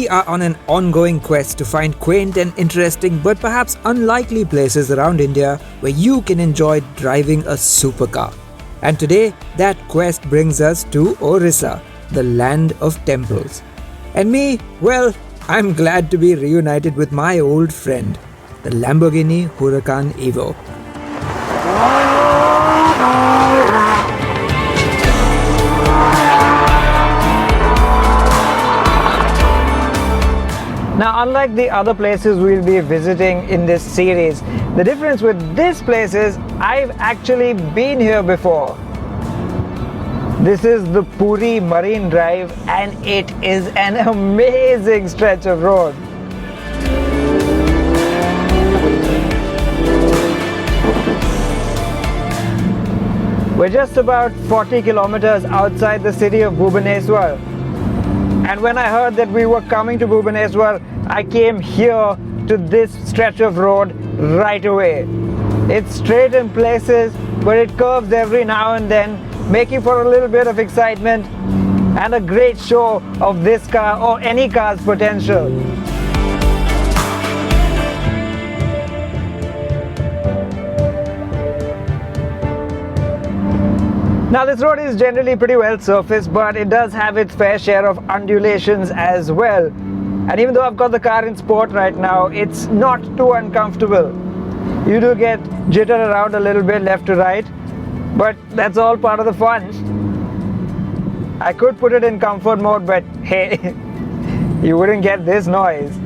We are on an ongoing quest to find quaint and interesting but perhaps unlikely places around India where you can enjoy driving a supercar. And today, that quest brings us to Odisha, the land of temples. And me, well, I'm glad to be reunited with my old friend, the Lamborghini Huracan Avio. Now, unlike the other places we'll be visiting in this series, the difference with this place is I've actually been here before. This is the Puri Marine Drive and it is an amazing stretch of road. We're just about 40 kilometers outside the city of Bhubaneswar. And when I heard that we were coming to Bhubaneswar, I came here to this stretch of road right away. It's straight in places, but it curves every now and then, making for a little bit of excitement and a great show of this car or any car's potential. Now this road is generally pretty well surfaced, but it does have its fair share of undulations as well. And even though I've got the car in sport right now, it's not too uncomfortable. You do get jitter around a little bit left to right, but that's all part of the fun. I could put it in comfort mode, but hey, you wouldn't get this noise.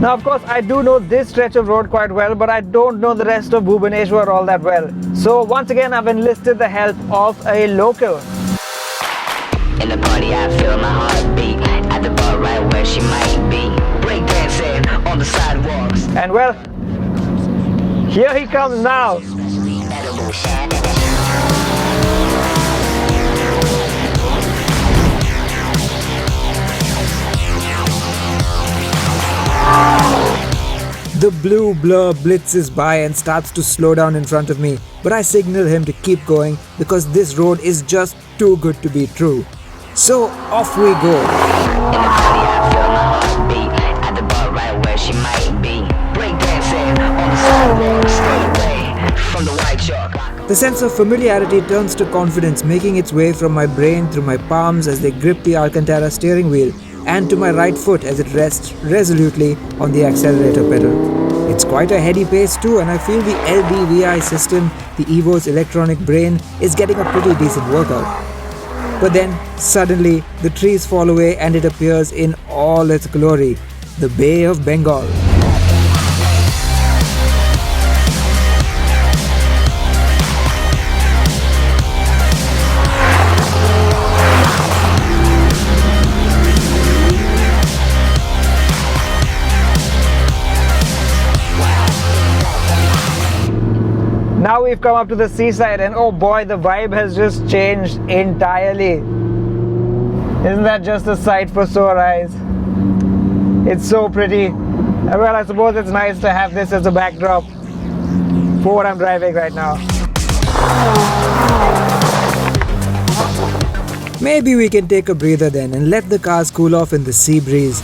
Now, of course, I do know this stretch of road quite well, but I don't know the rest of Bhubaneswar all that well. So once again, I've enlisted the help of a local. In the party, I feel my heartbeat at the bar right where she might be. Breakdancing on the sidewalks. And well, here he comes now. The blue blur blitzes by and starts to slow down in front of me, but I signal him to keep going because this road is just too good to be true. So off we go. In the party, I feel my heartbeat at the bar right where she might be. Breakdancing on the sidewalk, stay away from the white chalk. The sense of familiarity turns to confidence, making its way from my brain through my palms as they grip the Alcantara steering wheel and to my right foot as it rests resolutely on the accelerator pedal. It's quite a heady pace too, and I feel the LDVI system, the Evo's electronic brain, is getting a pretty decent workout. But then, suddenly, the trees fall away and it appears in all its glory, the Bay of Bengal. Now we've come up to the seaside and oh boy, the vibe has just changed entirely. Isn't that just a sight for sore eyes? It's so pretty. Well, I suppose it's nice to have this as a backdrop for what I'm driving right now. Maybe we can take a breather then and let the cars cool off in the sea breeze.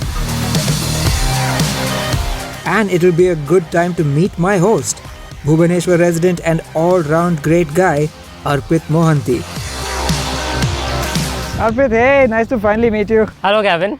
And it'll be a good time to meet my host, Bhubaneswar resident and all-round great guy, Arpit Mohanty. Arpit, hey, nice to finally meet you. Hello Gavin,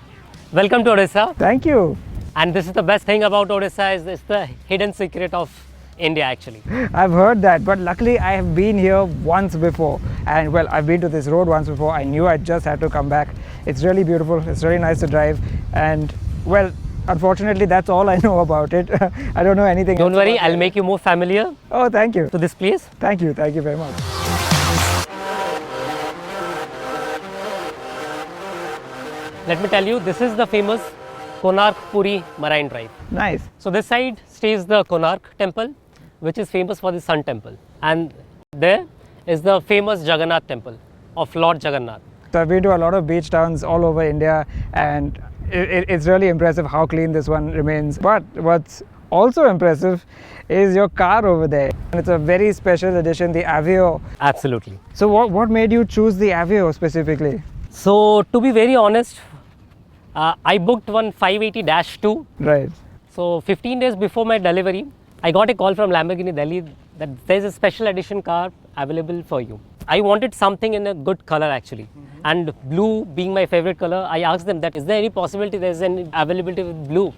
welcome to Odisha. Thank you. And this is the best thing about Odisha is it's the hidden secret of India actually. I've heard that, but luckily I have been here once before. And well, I've been to this road once before. I knew I just had to come back. It's really beautiful, it's really nice to drive. And well, unfortunately, that's all I know about it. I don't know anything Don't else worry, about I'll it. make you more familiar Oh, thank you. to this place. Thank you very much. Let me tell you, this is the famous Konark Puri Marine Drive. Nice. So this side stays the Konark temple, which is famous for the Sun temple. And there is the famous Jagannath temple of Lord Jagannath. So I've been to a lot of beach towns all over India and it's really impressive how clean this one remains. But what's also impressive is your car over there. It's a very special edition, the Avio. Absolutely. So what made you choose the Avio specifically? So to be very honest, I booked one 580-2. Right. So 15 days before my delivery, I got a call from Lamborghini Delhi that there's a special edition car available for you. I wanted something in a good color actually. And blue being my favorite color, I asked them that is there any possibility there's any availability with blue?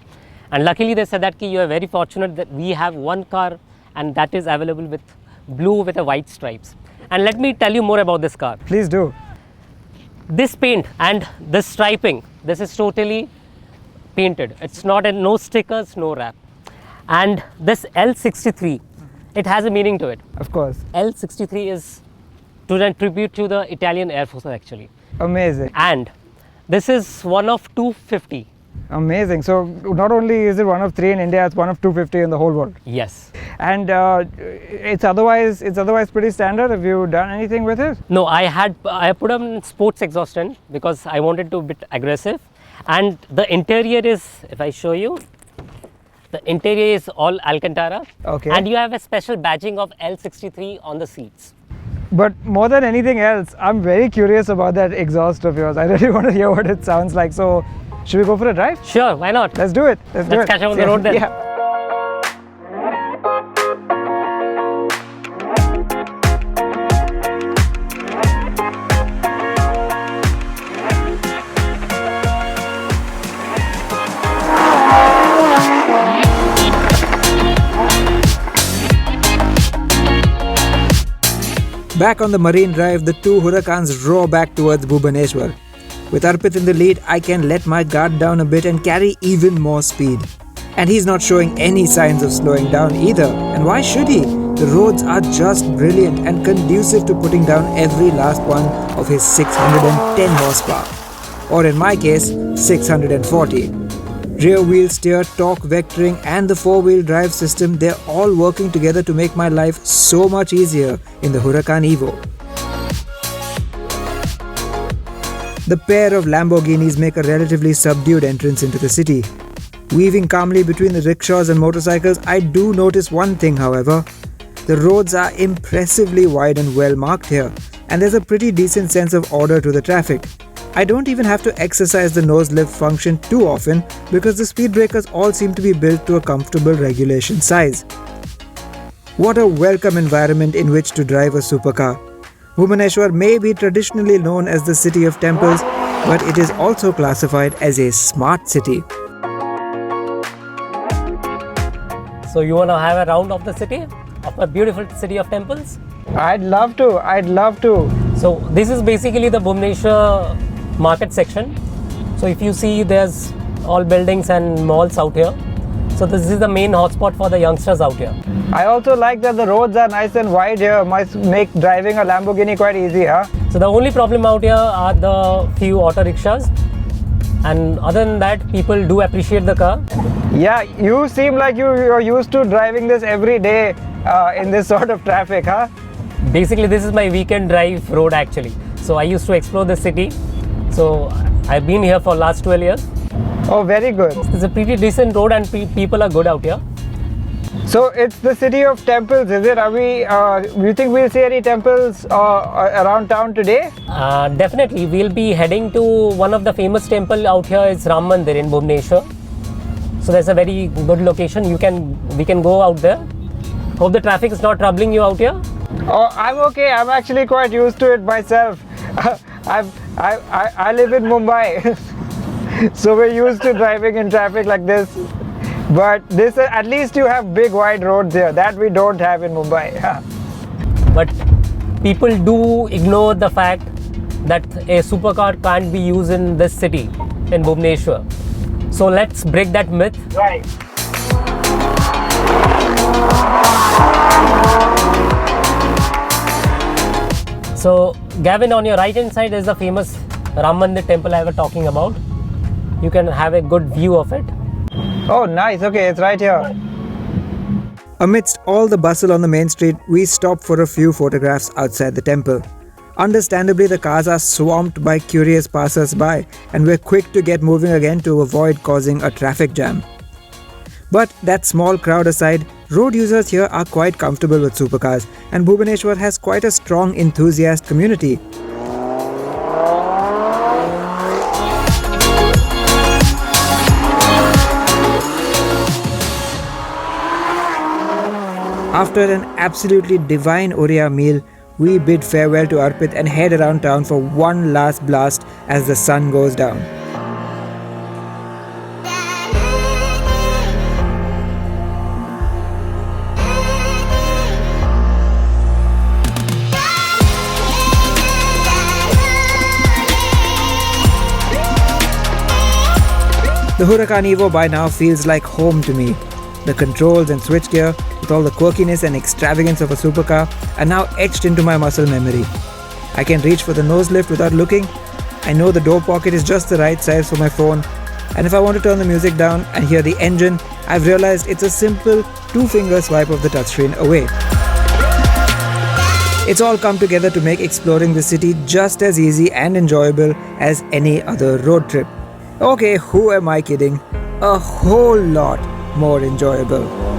And luckily they said that you are very fortunate that we have one car and that is available with blue with a white stripes. And let me tell you more about this car. Please do. This paint and this striping, this is totally painted. It's not no stickers, no wrap. And this L63, it has a meaning to it. Of course. L63 is to run tribute to the Italian Air Force actually. Amazing. And this is one of 250. Amazing. So not only is it one of 3 in India, it's one of 250 in the whole world. Yes. And it's otherwise pretty standard. Have you done anything with it? No, I put on sports exhaust in because I wanted to be a bit aggressive. And the interior is, if I show you, the interior is all Alcantara. Okay. And you have a special badging of L63 on the seats. But more than anything else, I'm very curious about that exhaust of yours. I really want to hear what it sounds like. So should we go for a drive? Sure, why not? Let's do it. Let's do it. Catch up on the road then. Yeah. Back on the Marine Drive, the two Huracans roar back towards Bhubaneswar. With Arpit in the lead, I can let my guard down a bit and carry even more speed. And he's not showing any signs of slowing down either. And why should he? The roads are just brilliant and conducive to putting down every last one of his 610 horsepower. Or in my case, 640. Rear wheel steer, torque vectoring and the 4-wheel drive system, they're all working together to make my life so much easier in the Huracan Evo. The pair of Lamborghinis make a relatively subdued entrance into the city. Weaving calmly between the rickshaws and motorcycles, I do notice one thing however. The roads are impressively wide and well marked here, and there's a pretty decent sense of order to the traffic. I don't even have to exercise the nose lift function too often because the speed breakers all seem to be built to a comfortable regulation size. What a welcome environment in which to drive a supercar. Bhubaneswar may be traditionally known as the city of temples, but it is also classified as a smart city. So you want to have a round of the city, of a beautiful city of temples? I'd love to. So this is basically the Bhubaneswar market section. So if you see, there's all buildings and malls out here. So this is the main hotspot for the youngsters out here. I also like that the roads are nice and wide here. Must make driving a Lamborghini quite easy, huh? So the only problem out here are the few auto rickshaws. And other than that, people do appreciate the car. Yeah, you seem like you're used to driving this every day in this sort of traffic, huh? Basically, this is my weekend drive road actually. So I used to explore the city. So I've been here for last 12 years. Oh, very good. It's a pretty decent road and people are good out here. So it's the city of temples, is it? Do you think we'll see any temples around town today? Definitely, we'll be heading to one of the famous temple out here is Ram Mandir in Bhubaneswar. So there's a very good location. We can go out there. Hope the traffic is not troubling you out here. Oh, I'm okay. I'm actually quite used to it myself. I live in Mumbai, so we're used to driving in traffic like this. But this, at least you have big wide roads here. That we don't have in Mumbai. But people do ignore the fact that a supercar can't be used in this city, in Bhubaneswar. So let's break that myth. Right. So Gavin, on your right hand side is the famous Ram Mandir temple I was talking about. You can have a good view of it. Oh, nice. Okay, it's right here. Amidst all the bustle on the main street, we stop for a few photographs outside the temple. Understandably, the cars are swamped by curious passers-by, and we're quick to get moving again to avoid causing a traffic jam. But that small crowd aside, road users here are quite comfortable with supercars, and Bhubaneswar has quite a strong enthusiast community. After an absolutely divine Oriya meal, we bid farewell to Arpit and head around town for one last blast as the sun goes down. The Huracan Avio by now feels like home to me. The controls and switchgear, with all the quirkiness and extravagance of a supercar, are now etched into my muscle memory. I can reach for the nose lift without looking. I know the door pocket is just the right size for my phone. And if I want to turn the music down and hear the engine, I've realized it's a simple two-finger swipe of the touchscreen away. It's all come together to make exploring the city just as easy and enjoyable as any other road trip. Okay, who am I kidding? A whole lot more enjoyable.